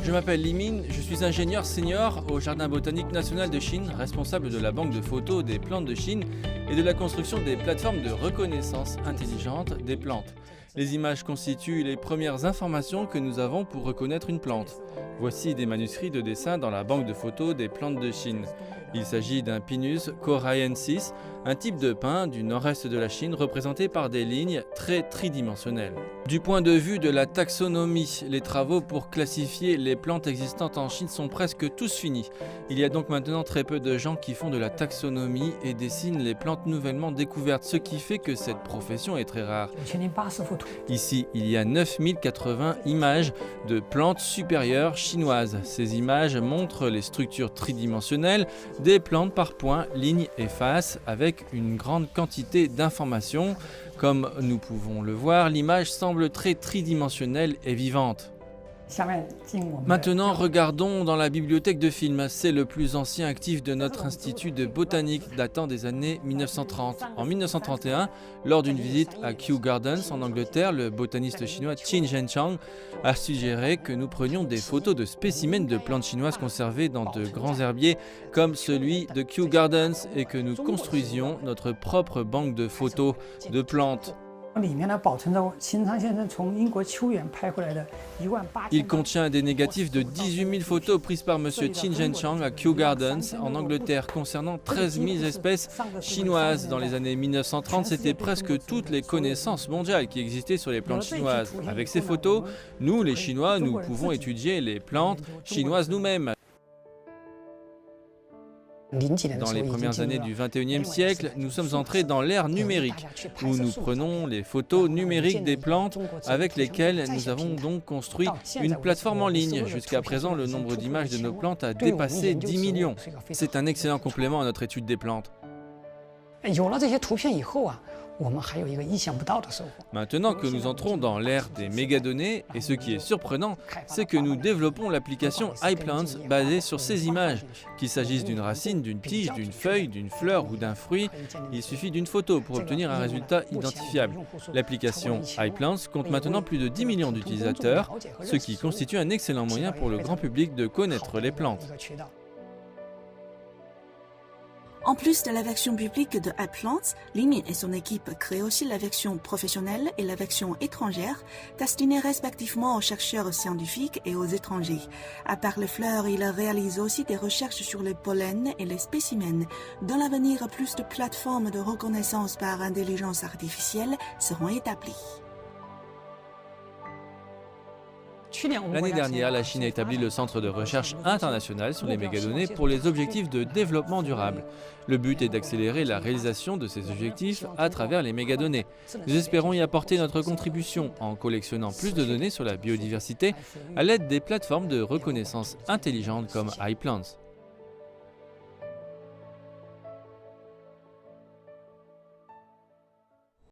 Je m'appelle Li Min, je suis ingénieur senior au Jardin botanique national de Chine, responsable de la banque de photos des plantes de Chine et de la construction des plateformes de reconnaissance intelligente des plantes. Les images constituent les premières informations que nous avons pour reconnaître une plante. Voici des manuscrits de dessin dans la banque de photos des plantes de Chine. Il s'agit d'un Pinus coraensis, un type de pin du nord-est de la Chine représenté par des lignes très tridimensionnelles. Du point de vue de la taxonomie, les travaux pour classifier les plantes existantes en Chine sont presque tous finis. Il y a donc maintenant très peu de gens qui font de la taxonomie et dessinent les plantes nouvellement découvertes, ce qui fait que cette profession est très rare. Ici, il y a 9080 images de plantes supérieures chinoises. Ces images montrent les structures tridimensionnelles des plantes par points, lignes et faces avec une grande quantité d'informations. Comme nous pouvons le voir, l'image semble très tridimensionnelle et vivante. Maintenant, regardons dans la bibliothèque de films. C'est le plus ancien actif de notre institut de botanique datant des années 1930. En 1931, lors d'une visite à Kew Gardens en Angleterre, le botaniste chinois Qin Zhenchang a suggéré que nous prenions des photos de spécimens de plantes chinoises conservées dans de grands herbiers comme celui de Kew Gardens et que nous construisions notre propre banque de photos de plantes. Il contient des négatifs de 18 000 photos prises par M. Qin Zhenchang à Kew Gardens en Angleterre concernant 13 000 espèces chinoises. Dans les années 1930, c'était presque toutes les connaissances mondiales qui existaient sur les plantes chinoises. Avec ces photos, nous, les Chinois, nous pouvons étudier les plantes chinoises nous-mêmes. Dans les premières années du XXIe siècle, nous sommes entrés dans l'ère numérique, où nous prenons les photos numériques des plantes avec lesquelles nous avons donc construit une plateforme en ligne. Jusqu'à présent, le nombre d'images de nos plantes a dépassé 10 millions. C'est un excellent complément à notre étude des plantes. Maintenant que nous entrons dans l'ère des mégadonnées, et ce qui est surprenant, c'est que nous développons l'application iPlants basée sur ces images. Qu'il s'agisse d'une racine, d'une tige, d'une feuille, d'une fleur ou d'un fruit, il suffit d'une photo pour obtenir un résultat identifiable. L'application iPlants compte maintenant plus de 10 millions d'utilisateurs, ce qui constitue un excellent moyen pour le grand public de connaître les plantes. En plus de la version publique de iPlants, Li Min et son équipe créent aussi la version professionnelle et la version étrangère, destinée respectivement aux chercheurs scientifiques et aux étrangers. À part les fleurs, il réalise aussi des recherches sur les pollens et les spécimens. Dans l'avenir, plus de plateformes de reconnaissance par intelligence artificielle seront établies. L'année dernière, la Chine a établi le Centre de recherche international sur les mégadonnées pour les objectifs de développement durable. Le but est d'accélérer la réalisation de ces objectifs à travers les mégadonnées. Nous espérons y apporter notre contribution en collectionnant plus de données sur la biodiversité à l'aide des plateformes de reconnaissance intelligente comme iPlants.